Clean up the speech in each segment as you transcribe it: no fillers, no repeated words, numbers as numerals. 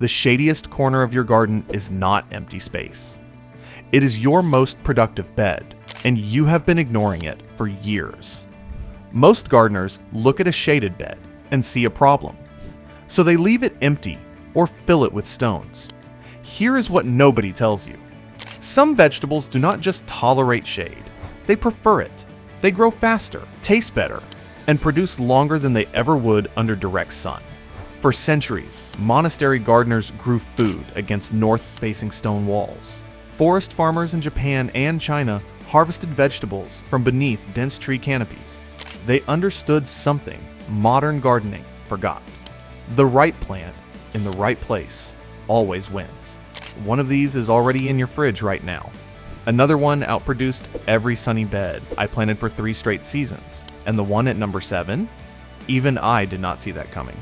The shadiest corner of your garden is not empty space. It is your most productive bed, and you have been ignoring it for years. Most gardeners look at a shaded bed and see a problem, so they leave it empty or fill it with stones. Here is what nobody tells you. Some vegetables do not just tolerate shade, they prefer it. They grow faster, taste better, and produce longer than they ever would under direct sun. For centuries, monastery gardeners grew food against north-facing stone walls. Forest farmers in Japan and China harvested vegetables from beneath dense tree canopies. They understood something modern gardening forgot. The right plant in the right place always wins. One of these is already in your fridge right now. Another one outproduced every sunny bed I planted for 3 straight seasons. And the one at number 7? Even I did not see that coming.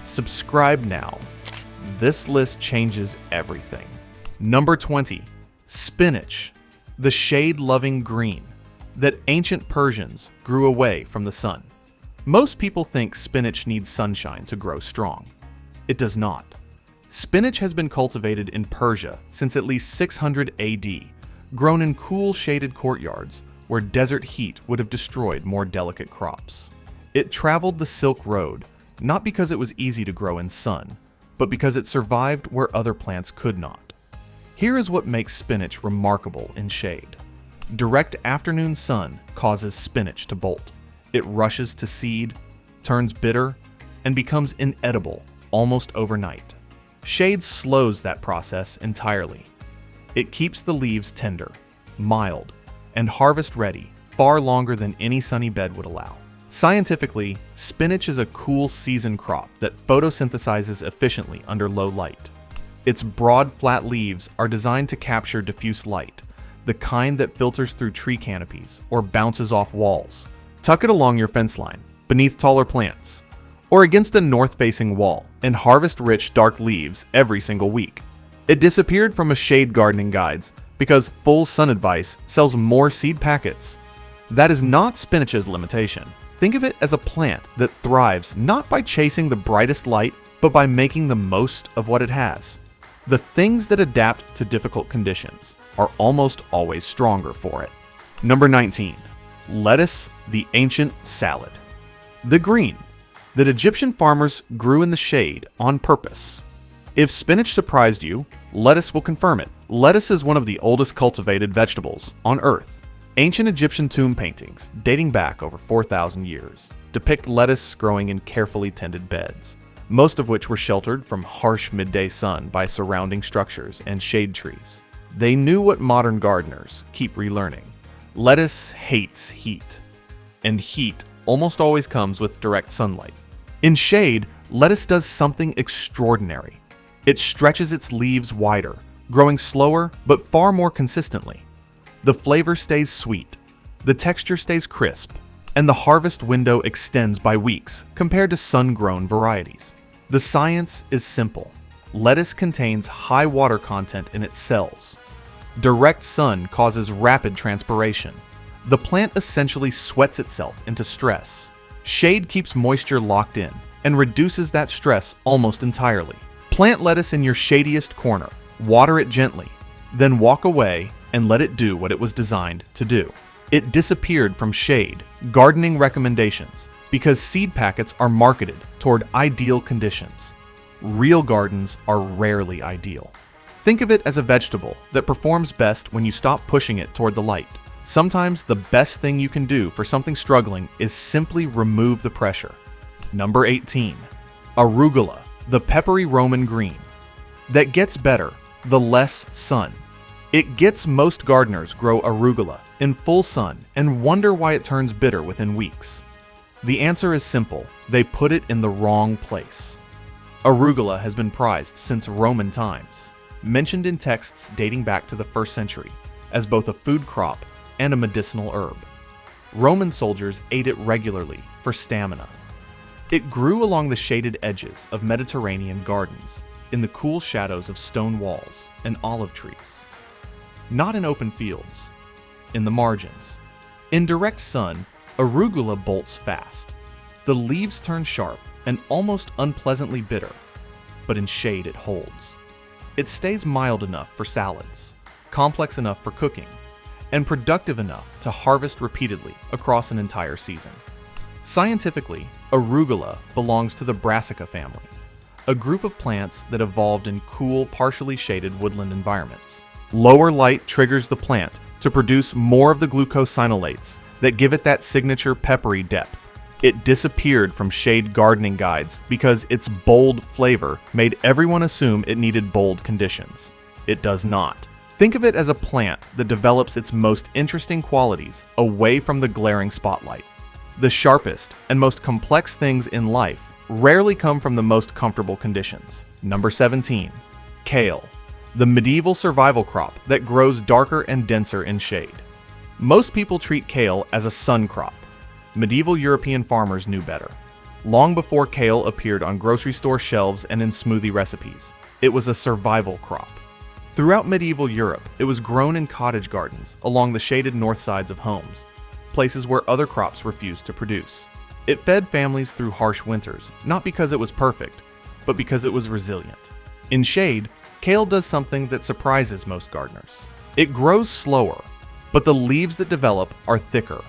Subscribe now. This list changes everything. Number 20. Spinach, the shade-loving green that ancient Persians grew away from the sun. Most people think spinach needs sunshine to grow strong. It does not. Spinach has been cultivated in Persia since at least 600 AD, grown in cool shaded courtyards where desert heat would have destroyed more delicate crops. It traveled the Silk Road, not because it was easy to grow in sun, but because it survived where other plants could not. Here is what makes spinach remarkable in shade. Direct afternoon sun causes spinach to bolt. It rushes to seed, turns bitter, and becomes inedible almost overnight. Shade slows that process entirely. It keeps the leaves tender, mild, and harvest-ready far longer than any sunny bed would allow. Scientifically, spinach is a cool season crop that photosynthesizes efficiently under low light. Its broad, flat leaves are designed to capture diffuse light, the kind that filters through tree canopies or bounces off walls. Tuck it along your fence line, beneath taller plants, or against a north-facing wall, and harvest rich, dark leaves every single week. It disappeared from a shade gardening guides because Full Sun Advice sells more seed packets. That is not spinach's limitation. Think of it as a plant that thrives not by chasing the brightest light, but by making the most of what it has. The things that adapt to difficult conditions are almost always stronger for it. Number 19. Lettuce, the ancient salad. The green that Egyptian farmers grew in the shade on purpose. If spinach surprised you, lettuce will confirm it. Lettuce is one of the oldest cultivated vegetables on Earth. Ancient Egyptian tomb paintings, dating back over 4,000 years, depict lettuce growing in carefully tended beds, most of which were sheltered from harsh midday sun by surrounding structures and shade trees. They knew what modern gardeners keep relearning. Lettuce hates heat, and heat almost always comes with direct sunlight. In shade, lettuce does something extraordinary. It stretches its leaves wider, growing slower but far more consistently. The flavor stays sweet, the texture stays crisp, and the harvest window extends by weeks compared to sun-grown varieties. The science is simple. Lettuce contains high water content in its cells. Direct sun causes rapid transpiration. The plant essentially sweats itself into stress. Shade keeps moisture locked in and reduces that stress almost entirely. Plant lettuce in your shadiest corner, water it gently, then walk away and let it do what it was designed to do. It disappeared from shade gardening recommendations because seed packets are marketed toward ideal conditions. Real gardens are rarely ideal. Think of it as a vegetable that performs best when you stop pushing it toward the light. Sometimes the best thing you can do for something struggling is simply remove the pressure. Number 18. Arugula, the peppery Roman green. That gets better the less sun. It gets most gardeners grow arugula in full sun and wonder why it turns bitter within weeks. The answer is simple. They put it in the wrong place. Arugula has been prized since Roman times, mentioned in texts dating back to the 1st century as both a food crop and a medicinal herb. Roman soldiers ate it regularly for stamina. It grew along the shaded edges of Mediterranean gardens, in the cool shadows of stone walls and olive trees. Not in open fields, in the margins. In direct sun, arugula bolts fast. The leaves turn sharp and almost unpleasantly bitter. but in shade it holds. It stays mild enough for salads, complex enough for cooking, and productive enough to harvest repeatedly across an entire season. Scientifically, Arugula belongs to the Brassica family, a group of plants that evolved in cool, partially shaded woodland environments. Lower light triggers the plant to produce more of the glucosinolates that give it that signature peppery depth. It disappeared from shade gardening guides because its bold flavor made everyone assume it needed bold conditions. It does not. Think of it as a plant that develops its most interesting qualities away from the glaring spotlight. The sharpest and most complex things in life rarely come from the most comfortable conditions. Number 17. Kale, the medieval survival crop that grows darker and denser in shade. Most people treat kale as a sun crop. Medieval European farmers knew better. Long before kale appeared on grocery store shelves and in smoothie recipes, it was a survival crop. Throughout medieval Europe, it was grown in cottage gardens along the shaded north sides of homes, places where other crops refused to produce. It fed families through harsh winters, not because it was perfect, but because it was resilient. In shade, kale does something that surprises most gardeners. It grows slower, but the leaves that develop are thicker,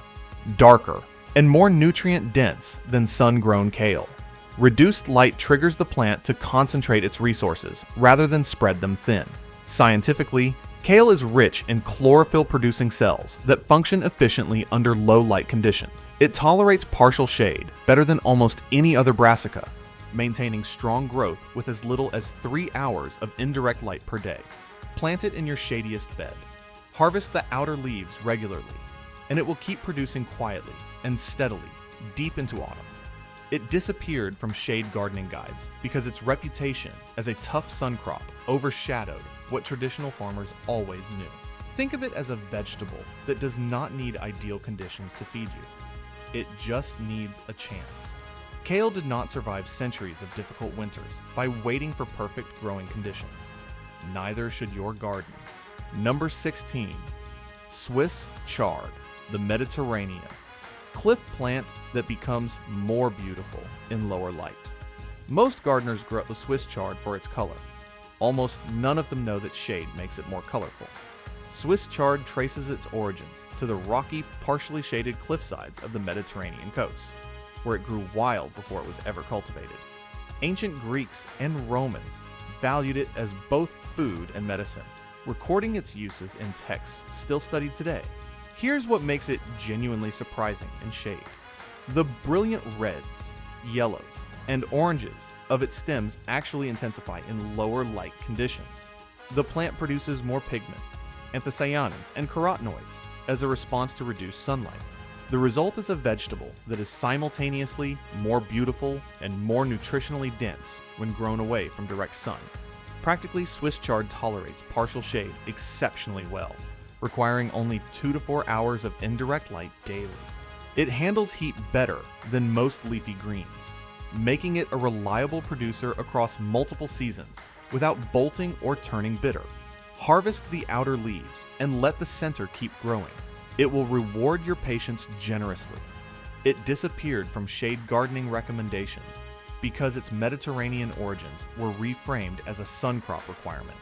darker, and more nutrient-dense than sun-grown kale. Reduced light triggers the plant to concentrate its resources rather than spread them thin. Scientifically, kale is rich in chlorophyll-producing cells that function efficiently under low light conditions. It tolerates partial shade better than almost any other brassica, maintaining strong growth with as little as 3 hours of indirect light per day. Plant it in your shadiest bed. Harvest the outer leaves regularly, and it will keep producing quietly and steadily deep into autumn. It disappeared from shade gardening guides because its reputation as a tough sun crop overshadowed what traditional farmers always knew. Think of it as a vegetable that does not need ideal conditions to feed you. It just needs a chance. Kale did not survive centuries of difficult winters by waiting for perfect growing conditions. Neither should your garden. Number 16. Swiss chard, the Mediterranean. Cliff plant that becomes more beautiful in lower light. Most gardeners grow the Swiss chard for its color. Almost none of them know that shade makes it more colorful. Swiss chard traces its origins to the rocky, partially shaded cliffsides of the Mediterranean coast, where it grew wild before it was ever cultivated. Ancient Greeks and Romans valued it as both food and medicine, recording its uses in texts still studied today. Here's what makes it genuinely surprising in shade. The brilliant reds, yellows, and oranges of its stems actually intensify in lower light conditions. The plant produces more pigment, anthocyanins, and carotenoids as a response to reduced sunlight. The result is a vegetable that is simultaneously more beautiful and more nutritionally dense when grown away from direct sun. Practically, Swiss chard tolerates partial shade exceptionally well, requiring only 2 to 4 hours of indirect light daily. It handles heat better than most leafy greens, making it a reliable producer across multiple seasons without bolting or turning bitter. Harvest the outer leaves and let the center keep growing. It will reward your patience generously. It disappeared from shade gardening recommendations because its Mediterranean origins were reframed as a sun crop requirement.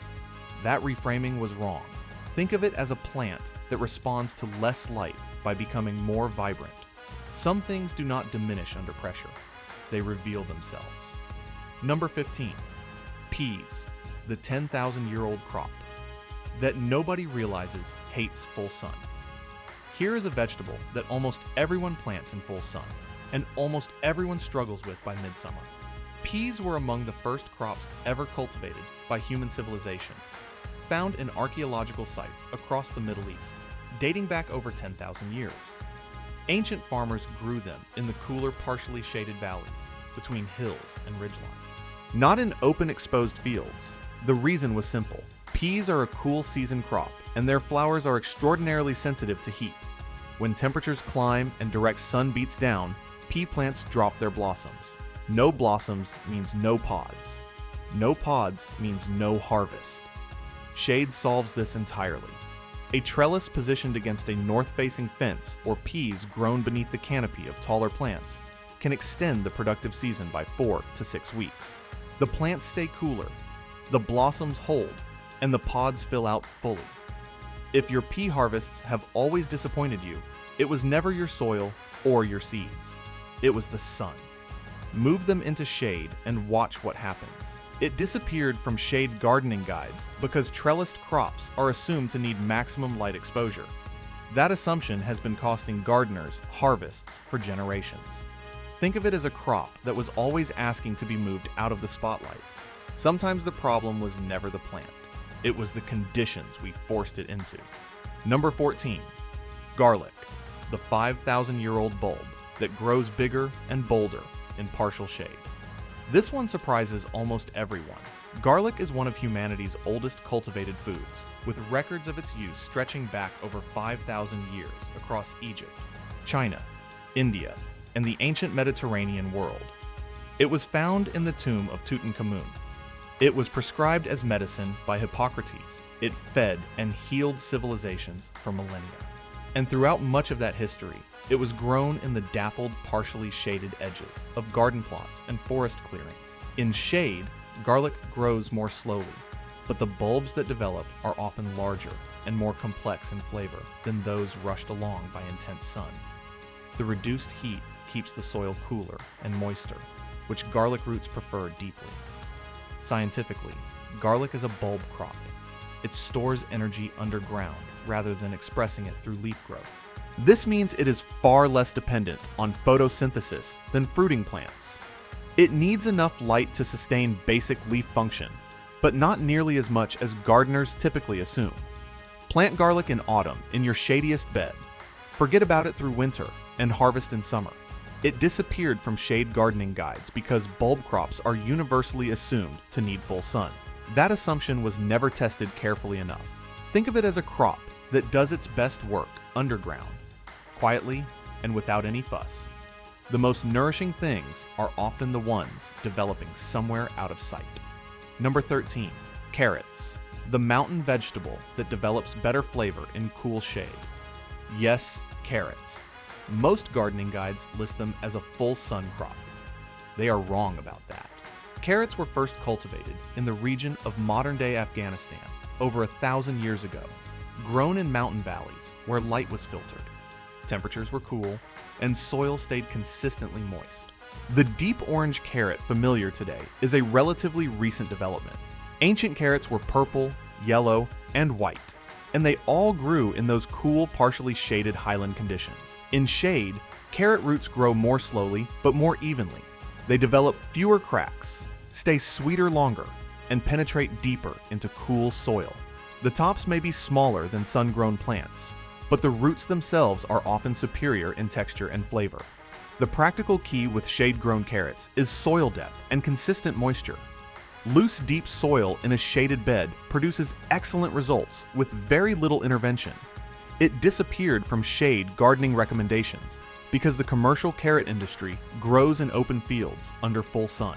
That reframing was wrong. Think of it as a plant that responds to less light by becoming more vibrant. Some things do not diminish under pressure. They reveal themselves. Number 15. Peas, the 10,000-year-old crop that nobody realizes hates full sun. Here is a vegetable that almost everyone plants in full sun, and almost everyone struggles with by midsummer. Peas were among the first crops ever cultivated by human civilization, found in archaeological sites across the Middle East, dating back over 10,000 years. Ancient farmers grew them in the cooler, partially shaded valleys between hills and ridgelines. Not in open, exposed fields. The reason was simple. Peas are a cool season crop, and their flowers are extraordinarily sensitive to heat. When temperatures climb and direct sun beats down, pea plants drop their blossoms. No blossoms means no pods. No pods means no harvest. Shade solves this entirely. A trellis positioned against a north-facing fence or peas grown beneath the canopy of taller plants can extend the productive season by 4 to 6 weeks. The plants stay cooler, the blossoms hold, and the pods fill out fully. If your pea harvests have always disappointed you, it was never your soil or your seeds. It was the sun. Move them into shade and watch what happens. It disappeared from shade gardening guides because trellised crops are assumed to need maximum light exposure. That assumption has been costing gardeners harvests for generations. Think of it as a crop that was always asking to be moved out of the spotlight. Sometimes the problem was never the plant. It was the conditions we forced it into. Number 14. Garlic, the 5,000-year-old bulb that grows bigger and bolder in partial shade. This one surprises almost everyone. Garlic is one of humanity's oldest cultivated foods, with records of its use stretching back over 5,000 years across Egypt, China, India, and the ancient Mediterranean world. It was found in the tomb of Tutankhamun. It was prescribed as medicine by Hippocrates. It fed and healed civilizations for millennia. And throughout much of that history, it was grown in the dappled, partially shaded edges of garden plots and forest clearings. In shade, garlic grows more slowly, but the bulbs that develop are often larger and more complex in flavor than those rushed along by intense sun. The reduced heat keeps the soil cooler and moister, which garlic roots prefer deeply. Scientifically, garlic is a bulb crop. It stores energy underground rather than expressing it through leaf growth. This means it is far less dependent on photosynthesis than fruiting plants. It needs enough light to sustain basic leaf function, but not nearly as much as gardeners typically assume. Plant garlic in autumn in your shadiest bed. Forget about it through winter and harvest in summer. It disappeared from shade gardening guides because bulb crops are universally assumed to need full sun. That assumption was never tested carefully enough. Think of it as a crop that does its best work underground, quietly and without any fuss. The most nourishing things are often the ones developing somewhere out of sight. Number 13. Carrots, the mountain vegetable that develops better flavor in cool shade. Yes, carrots. Most gardening guides list them as a full sun crop. They are wrong about that. Carrots were first cultivated in the region of modern-day Afghanistan over 1,000 years ago, grown in mountain valleys where light was filtered, temperatures were cool, and soil stayed consistently moist. The deep orange carrot familiar today is a relatively recent development. Ancient carrots were purple, yellow, and white, and they all grew in those cool, partially shaded highland conditions. In shade, carrot roots grow more slowly but more evenly. They develop fewer cracks, stay sweeter longer, and penetrate deeper into cool soil. The tops may be smaller than sun-grown plants, but the roots themselves are often superior in texture and flavor. The practical key with shade-grown carrots is soil depth and consistent moisture. Loose, deep soil in a shaded bed produces excellent results with very little intervention. It disappeared from shade gardening recommendations because the commercial carrot industry grows in open fields under full sun.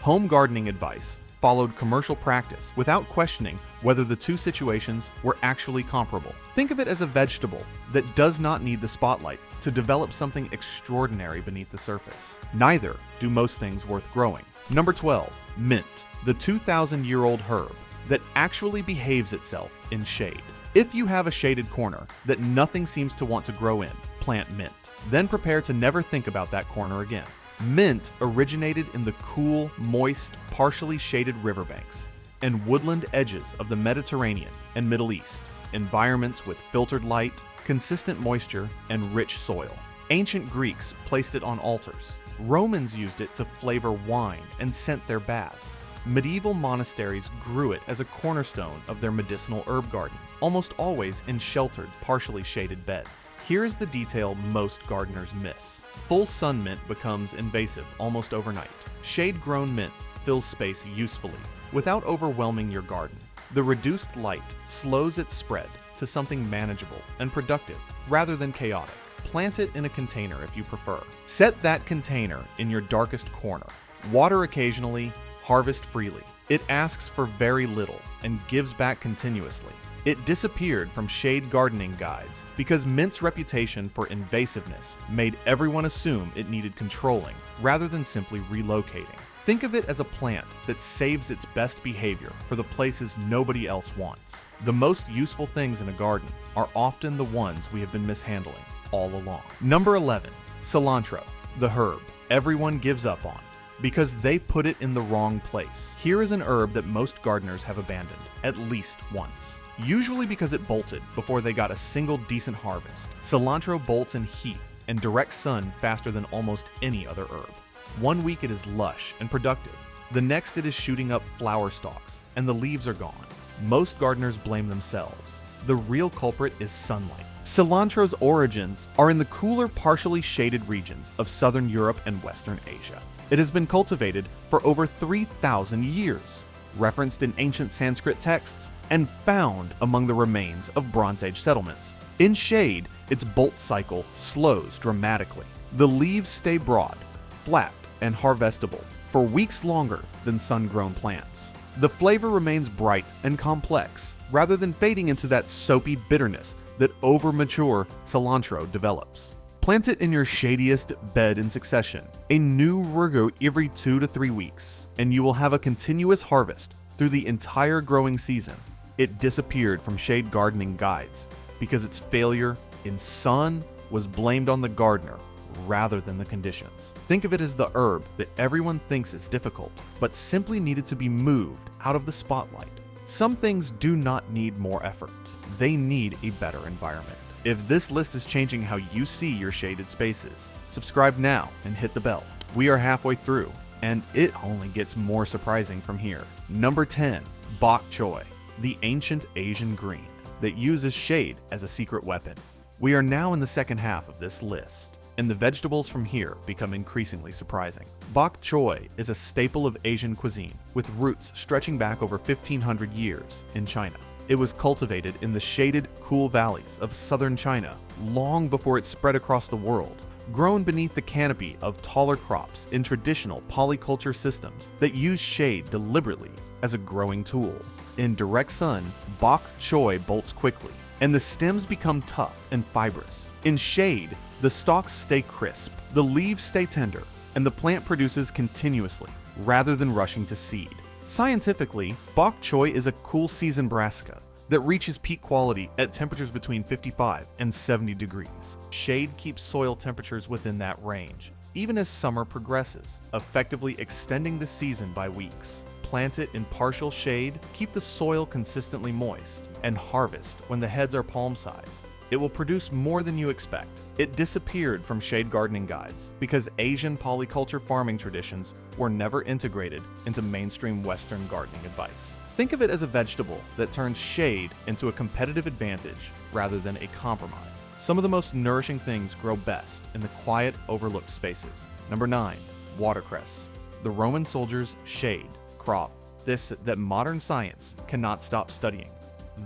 Home gardening advice followed commercial practice without questioning whether the two situations were actually comparable. Think of it as a vegetable that does not need the spotlight to develop something extraordinary beneath the surface. Neither do most things worth growing. Number 12. Mint, the 2,000-year-old herb that actually behaves itself in shade. If you have a shaded corner that nothing seems to want to grow in, plant mint. Then prepare to never think about that corner again. Mint originated in the cool, moist, partially shaded riverbanks and woodland edges of the Mediterranean and Middle East, environments with filtered light, consistent moisture, and rich soil. Ancient Greeks placed it on altars. Romans used it to flavor wine and scent their baths. Medieval monasteries grew it as a cornerstone of their medicinal herb gardens, almost always in sheltered, partially shaded beds. Here is the detail most gardeners miss. Full sun mint becomes invasive almost overnight. Shade-grown mint fills space usefully, without overwhelming your garden. The reduced light slows its spread to something manageable and productive, rather than chaotic. Plant it in a container if you prefer. Set that container in your darkest corner. Water occasionally, harvest freely. It asks for very little and gives back continuously. It disappeared from shade gardening guides because mint's reputation for invasiveness made everyone assume it needed controlling rather than simply relocating. Think of it as a plant that saves its best behavior for the places nobody else wants. The most useful things in a garden are often the ones we have been mishandling all along. Number 11, cilantro, the herb everyone gives up on because they put it in the wrong place. Here is an herb that most gardeners have abandoned at least once, usually because it bolted before they got a single decent harvest. Cilantro bolts in heat and direct sun faster than almost any other herb. One week it is lush and productive. The next it is shooting up flower stalks and the leaves are gone. Most gardeners blame themselves. The real culprit is sunlight. Cilantro's origins are in the cooler, partially shaded regions of southern Europe and Western Asia. It has been cultivated for over 3,000 years, referenced in ancient Sanskrit texts, and found among the remains of Bronze Age settlements. In shade, its bolt cycle slows dramatically. The leaves stay broad, flat, and harvestable for weeks longer than sun-grown plants. The flavor remains bright and complex, rather than fading into that soapy bitterness that over-mature cilantro develops. Plant it in your shadiest bed in succession, a new root every 2 to 3 weeks, and you will have a continuous harvest through the entire growing season. It disappeared from shade gardening guides because its failure in sun was blamed on the gardener rather than the conditions. Think of it as the herb that everyone thinks is difficult, but simply needed to be moved out of the spotlight. Some things do not need more effort. They need a better environment. If this list is changing how you see your shaded spaces, subscribe now and hit the bell. We are halfway through, and it only gets more surprising from here. Number 10, bok choy, the ancient Asian green that uses shade as a secret weapon. We are now in the second half of this list, and the vegetables from here become increasingly surprising. Bok choy is a staple of Asian cuisine with roots stretching back over 1,500 years in China. It was cultivated in the shaded, cool valleys of southern China long before it spread across the world, grown beneath the canopy of taller crops in traditional polyculture systems that use shade deliberately as a growing tool. In direct sun, bok choy bolts quickly, and the stems become tough and fibrous. In shade, the stalks stay crisp, the leaves stay tender, and the plant produces continuously, rather than rushing to seed. Scientifically, bok choy is a cool season brassica that reaches peak quality at temperatures between 55 and 70 degrees. Shade keeps soil temperatures within that range, even as summer progresses, effectively extending the season by weeks. Plant it in partial shade, keep the soil consistently moist, and harvest when the heads are palm-sized. It will produce more than you expect. It disappeared from shade gardening guides because Asian polyculture farming traditions were never integrated into mainstream Western gardening advice. Think of it as a vegetable that turns shade into a competitive advantage rather than a compromise. Some of the most nourishing things grow best in the quiet, overlooked spaces. Number 9, watercress, the Roman soldier's shade crop. This that modern science cannot stop studying.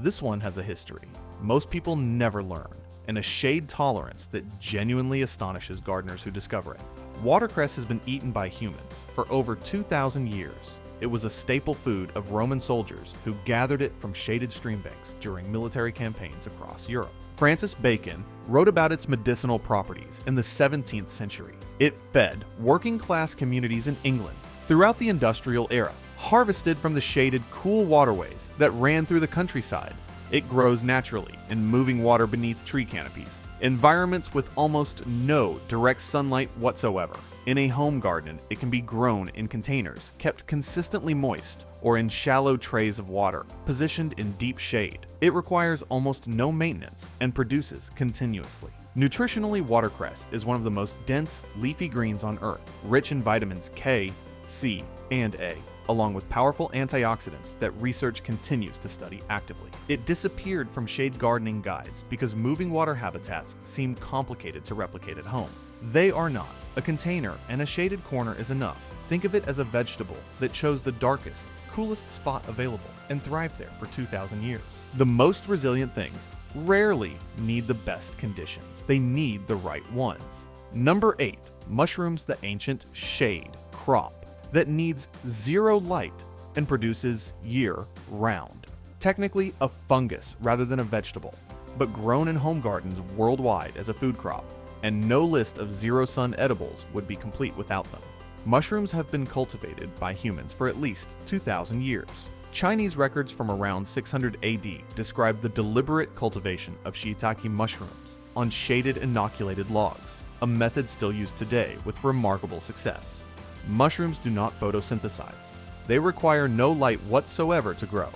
This one has a history most people never learn, and a shade tolerance that genuinely astonishes gardeners who discover it. Watercress has been eaten by humans for over 2,000 years. It was a staple food of Roman soldiers who gathered it from shaded stream banks during military campaigns across Europe. Francis Bacon wrote about its medicinal properties in the 17th century. It fed working-class communities in England throughout the industrial era, harvested from the shaded, cool waterways that ran through the countryside. It grows naturally in moving water beneath tree canopies, environments with almost no direct sunlight whatsoever. In a home garden, it can be grown in containers, kept consistently moist, or in shallow trays of water, positioned in deep shade. It requires almost no maintenance and produces continuously. Nutritionally, watercress is one of the most dense, leafy greens on Earth, rich in vitamins K, C, and A, along with powerful antioxidants that research continues to study actively. It disappeared from shade gardening guides because moving water habitats seem complicated to replicate at home. They are not. A container and a shaded corner is enough. Think of it as a vegetable that chose the darkest, coolest spot available and thrived there for 2,000 years. The most resilient things rarely need the best conditions. They need the right ones. Number 8, mushrooms, the ancient shade crop that needs zero light and produces year-round. Technically a fungus rather than a vegetable, but grown in home gardens worldwide as a food crop, and no list of zero-sun edibles would be complete without them. Mushrooms have been cultivated by humans for at least 2,000 years. Chinese records from around 600 AD describe the deliberate cultivation of shiitake mushrooms on shaded inoculated logs, a method still used today with remarkable success. Mushrooms do not photosynthesize. They require no light whatsoever to grow.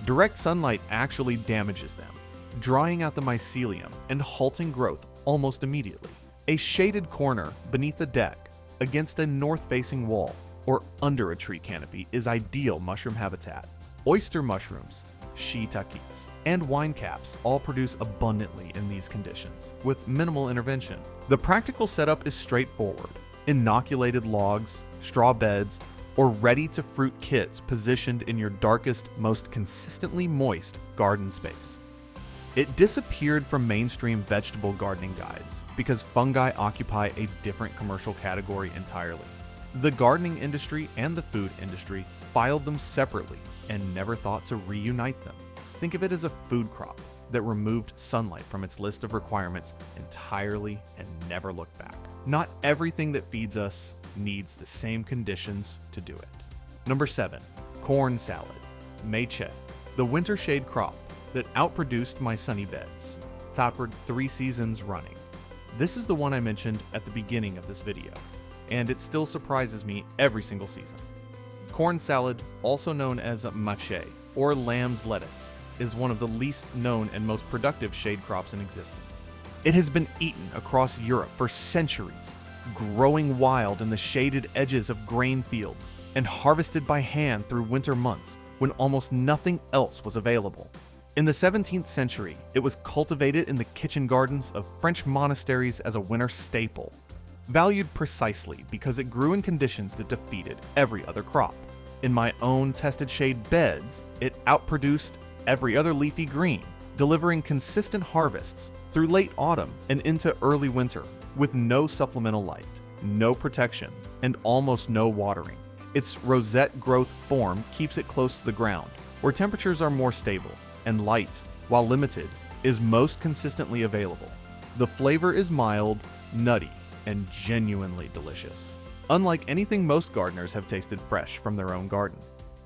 Direct sunlight actually damages them, drying out the mycelium and halting growth almost immediately. A shaded corner beneath a deck, against a north-facing wall, or under a tree canopy is ideal mushroom habitat. Oyster mushrooms, shiitakes, and wine caps all produce abundantly in these conditions, with minimal intervention. The practical setup is straightforward: inoculated logs, straw beds, or ready-to-fruit kits positioned in your darkest, most consistently moist garden space. It disappeared from mainstream vegetable gardening guides because fungi occupy a different commercial category entirely. The gardening industry and the food industry filed them separately and never thought to reunite them. Think of it as a food crop that removed sunlight from its list of requirements entirely and never looked back. Not everything that feeds us needs the same conditions to do it. Number 7. Corn salad, Meiche, the winter shade crop that outproduced my sunny beds, southward 3 seasons running. This is the one I mentioned at the beginning of this video, and it still surprises me every single season. Corn salad, also known as mache or lamb's lettuce, is one of the least known and most productive shade crops in existence. It has been eaten across Europe for centuries, growing wild in the shaded edges of grain fields and harvested by hand through winter months when almost nothing else was available. In the 17th century, it was cultivated in the kitchen gardens of French monasteries as a winter staple, valued precisely because it grew in conditions that defeated every other crop. In my own tested shade beds, it outproduced every other leafy green, delivering consistent harvests through late autumn and into early winter with no supplemental light, no protection, and almost no watering. Its rosette growth form keeps it close to the ground, where temperatures are more stable, and light, while limited, is most consistently available. The flavor is mild, nutty, and genuinely delicious. Unlike anything most gardeners have tasted fresh from their own garden,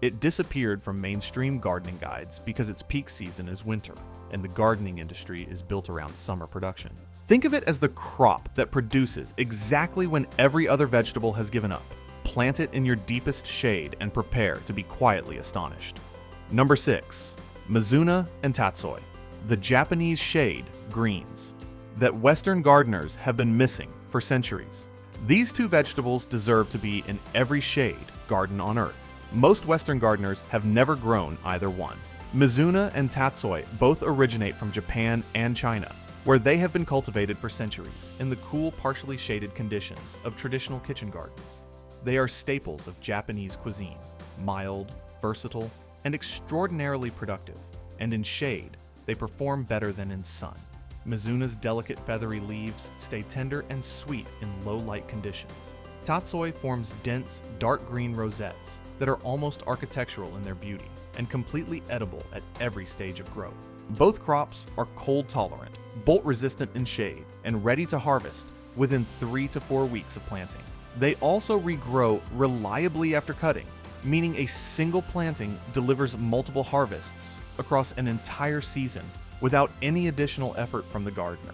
it disappeared from mainstream gardening guides because its peak season is winter, and the gardening industry is built around summer production. Think of it as the crop that produces exactly when every other vegetable has given up. Plant it in your deepest shade and prepare to be quietly astonished. Number 6. Mizuna and tatsoi, the Japanese shade greens that Western gardeners have been missing for centuries. These two vegetables deserve to be in every shade garden on Earth. Most Western gardeners have never grown either one. Mizuna and tatsoi both originate from Japan and China, where they have been cultivated for centuries in the cool, partially shaded conditions of traditional kitchen gardens. They are staples of Japanese cuisine, mild, versatile, and extraordinarily productive, and in shade, they perform better than in sun. Mizuna's delicate feathery leaves stay tender and sweet in low light conditions. Tatsoi forms dense, dark green rosettes that are almost architectural in their beauty and completely edible at every stage of growth. Both crops are cold tolerant, bolt resistant in shade, and ready to harvest within 3 to 4 weeks of planting. They also regrow reliably after cutting, meaning a single planting delivers multiple harvests across an entire season without any additional effort from the gardener.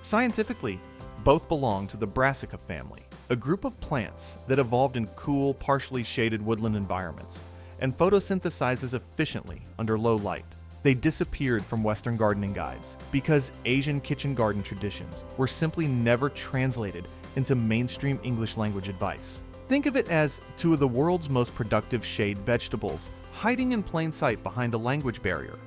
Scientifically, both belong to the Brassica family, a group of plants that evolved in cool, partially shaded woodland environments and photosynthesizes efficiently under low light. They disappeared from Western gardening guides because Asian kitchen garden traditions were simply never translated into mainstream English language advice. Think of it as two of the world's most productive shade vegetables hiding in plain sight behind a language barrier.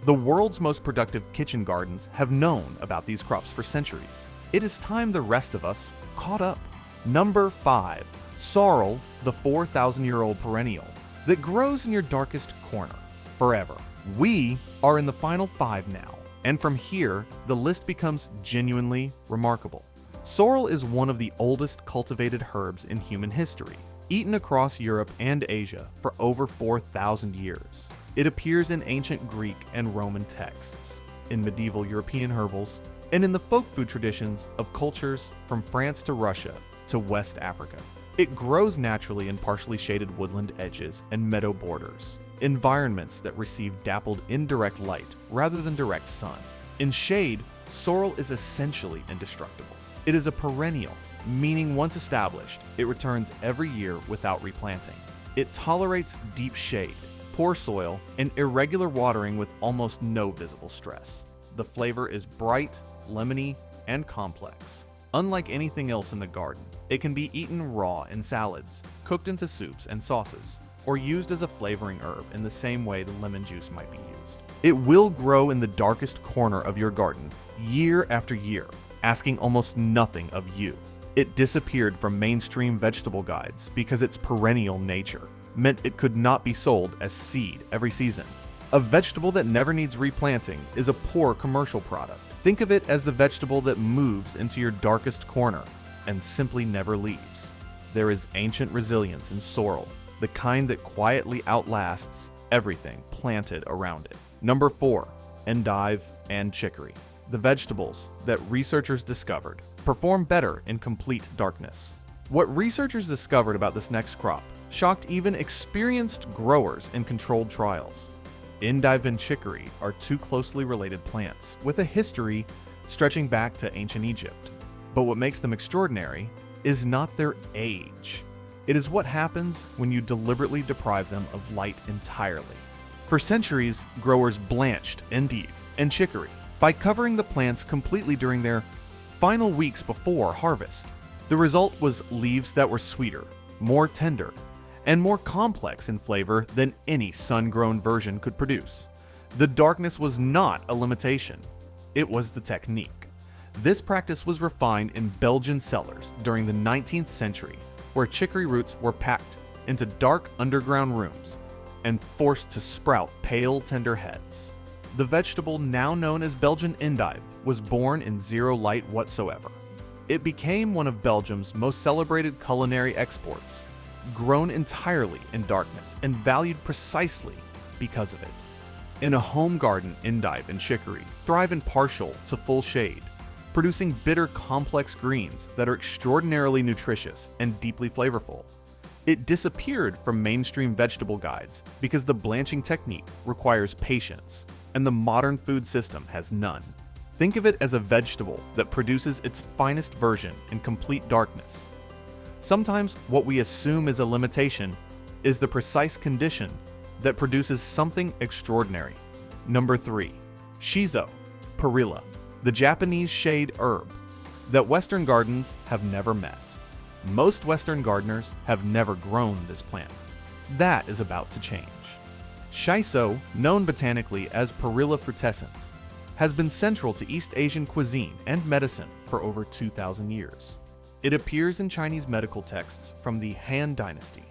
The world's most productive kitchen gardens have known about these crops for centuries. It is time the rest of us caught up. Number 5. Sorrel, the 4,000-year-old perennial that grows in your darkest corner forever. We are in the final 5 now, and from here, the list becomes genuinely remarkable. Sorrel is one of the oldest cultivated herbs in human history, eaten across Europe and Asia for over 4,000 years. It appears in ancient Greek and Roman texts, in medieval European herbals, and in the folk food traditions of cultures from France to Russia to West Africa. It grows naturally in partially shaded woodland edges and meadow borders, environments that receive dappled indirect light rather than direct sun. In shade, sorrel is essentially indestructible. It is a perennial, meaning once established, it returns every year without replanting. It tolerates deep shade, poor soil, and irregular watering with almost no visible stress. The flavor is bright, lemony, and complex. Unlike anything else in the garden, it can be eaten raw in salads, cooked into soups and sauces, or used as a flavoring herb in the same way the lemon juice might be used. It will grow in the darkest corner of your garden year after year, asking almost nothing of you. It disappeared from mainstream vegetable guides because its perennial nature meant it could not be sold as seed every season. A vegetable that never needs replanting is a poor commercial product. Think of it as the vegetable that moves into your darkest corner and simply never leaves. There is ancient resilience in sorrel, the kind that quietly outlasts everything planted around it. Number 4, endive and chicory. The vegetables that researchers discovered perform better in complete darkness. What researchers discovered about this next crop shocked even experienced growers in controlled trials. Endive and chicory are two closely related plants with a history stretching back to ancient Egypt. But what makes them extraordinary is not their age. It is what happens when you deliberately deprive them of light entirely. For centuries, growers blanched endive and chicory by covering the plants completely during their final weeks before harvest. The result was leaves that were sweeter, more tender, and more complex in flavor than any sun-grown version could produce. The darkness was not a limitation, it was the technique. This practice was refined in Belgian cellars during the 19th century, where chicory roots were packed into dark underground rooms and forced to sprout pale, tender heads. The vegetable now known as Belgian endive was born in zero light whatsoever. It became one of Belgium's most celebrated culinary exports, grown entirely in darkness and valued precisely because of it. In a home garden, endive and chicory thrive in partial to full shade, producing bitter, complex greens that are extraordinarily nutritious and deeply flavorful. It disappeared from mainstream vegetable guides because the blanching technique requires patience, and the modern food system has none. Think of it as a vegetable that produces its finest version in complete darkness. Sometimes what we assume is a limitation is the precise condition that produces something extraordinary. Number 3, Shiso, perilla, the Japanese shade herb that Western gardens have never met. Most Western gardeners have never grown this plant. That is about to change. Shiso, known botanically as Perilla frutescens, has been central to East Asian cuisine and medicine for over 2,000 years. It appears in Chinese medical texts from the Han Dynasty.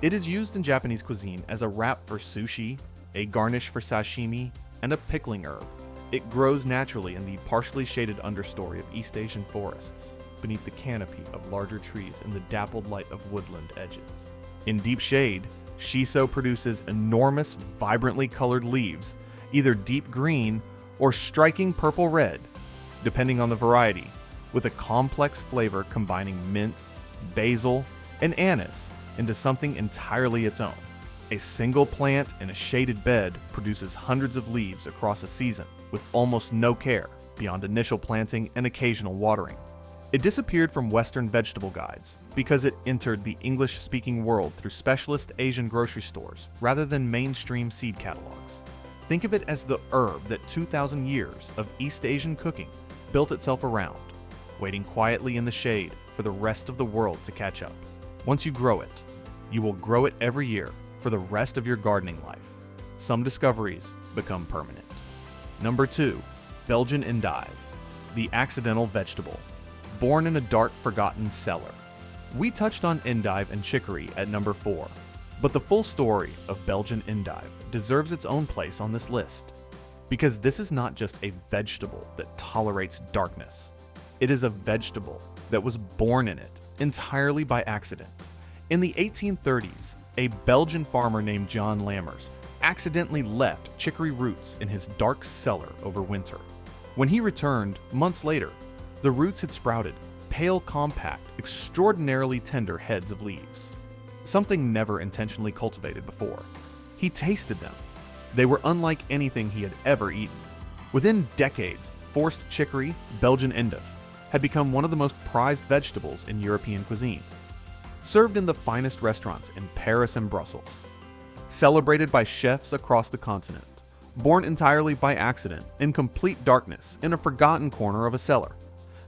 It is used in Japanese cuisine as a wrap for sushi, a garnish for sashimi, and a pickling herb. It grows naturally in the partially shaded understory of East Asian forests, beneath the canopy of larger trees in the dappled light of woodland edges. In deep shade, Shiso produces enormous, vibrantly colored leaves, either deep green or striking purple-red, depending on the variety, with a complex flavor combining mint, basil, and anise into something entirely its own. A single plant in a shaded bed produces hundreds of leaves across a season with almost no care beyond initial planting and occasional watering. It disappeared from Western vegetable guides because it entered the English-speaking world through specialist Asian grocery stores rather than mainstream seed catalogs. Think of it as the herb that 2,000 years of East Asian cooking built itself around, waiting quietly in the shade for the rest of the world to catch up. Once you grow it, you will grow it every year for the rest of your gardening life. Some discoveries become permanent. Number 2, Belgian endive, the accidental vegetable, born in a dark, forgotten cellar. We touched on endive and chicory at number 4, but the full story of Belgian endive deserves its own place on this list, because this is not just a vegetable that tolerates darkness. It is a vegetable that was born in it entirely by accident. In the 1830s, a Belgian farmer named John Lammers accidentally left chicory roots in his dark cellar over winter. When he returned, months later, the roots had sprouted, pale, compact, extraordinarily tender heads of leaves. Something never intentionally cultivated before. He tasted them. They were unlike anything he had ever eaten. Within decades, forced chicory, Belgian Endive, had become one of the most prized vegetables in European cuisine. Served in the finest restaurants in Paris and Brussels. Celebrated by chefs across the continent. Born entirely by accident, in complete darkness, in a forgotten corner of a cellar.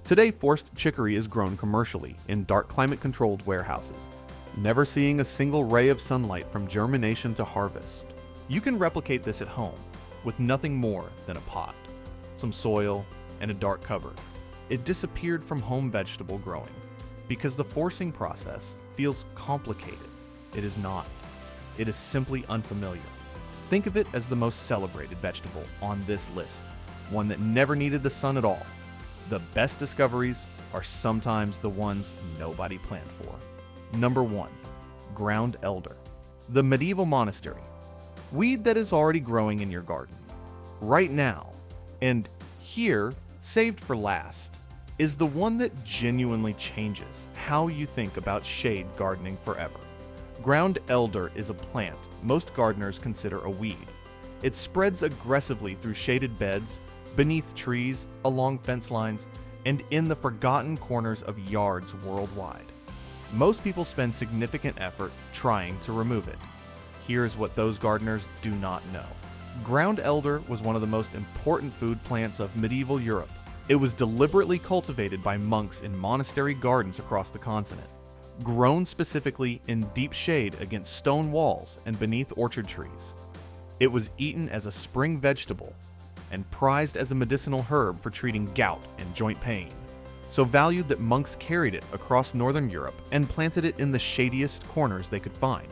Today, forced chicory is grown commercially in dark climate-controlled warehouses, never seeing a single ray of sunlight from germination to harvest. You can replicate this at home with nothing more than a pot, some soil, and a dark cupboard. It disappeared from home vegetable growing because the forcing process feels complicated. It is not. It is simply unfamiliar. Think of it as the most celebrated vegetable on this list, one that never needed the sun at all. The best discoveries are sometimes the ones nobody planned for. Number 1. Ground elder. The medieval monastery. Weed that is already growing in your garden. Right now, and here, saved for last, is the one that genuinely changes how you think about shade gardening forever. Ground elder is a plant most gardeners consider a weed. It spreads aggressively through shaded beds, beneath trees, along fence lines, and in the forgotten corners of yards worldwide. Most people spend significant effort trying to remove it. Here's what those gardeners do not know. Ground elder was one of the most important food plants of medieval Europe. It was deliberately cultivated by monks in monastery gardens across the continent. Grown specifically in deep shade against stone walls and beneath orchard trees. It was eaten as a spring vegetable and prized as a medicinal herb for treating gout and joint pain, so valued that monks carried it across northern Europe and planted it in the shadiest corners they could find,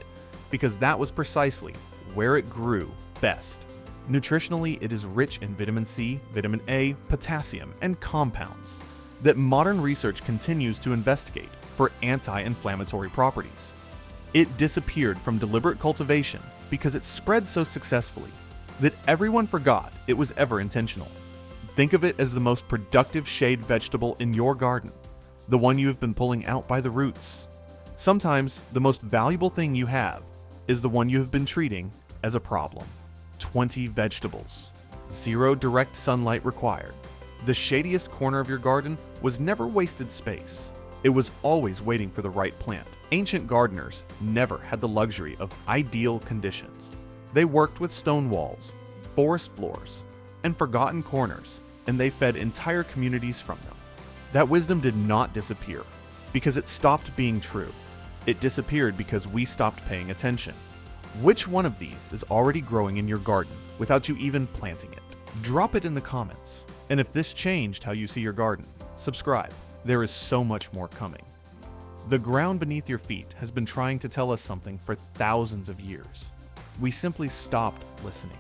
because that was precisely where it grew best. Nutritionally, it is rich in vitamin C, vitamin A, potassium, and compounds that modern research continues to investigate for anti-inflammatory properties. It disappeared from deliberate cultivation because it spread so successfully that everyone forgot it was ever intentional. Think of it as the most productive shade vegetable in your garden, the one you have been pulling out by the roots. Sometimes the most valuable thing you have is the one you have been treating as a problem. 20 vegetables. 0 direct sunlight required. The shadiest corner of your garden was never wasted space. It was always waiting for the right plant. Ancient gardeners never had the luxury of ideal conditions. They worked with stone walls, forest floors, and forgotten corners, and they fed entire communities from them. That wisdom did not disappear because it stopped being true. It disappeared because we stopped paying attention. Which one of these is already growing in your garden without you even planting it? Drop it in the comments. And if this changed how you see your garden, subscribe. There is so much more coming. The ground beneath your feet has been trying to tell us something for thousands of years. We simply stopped listening.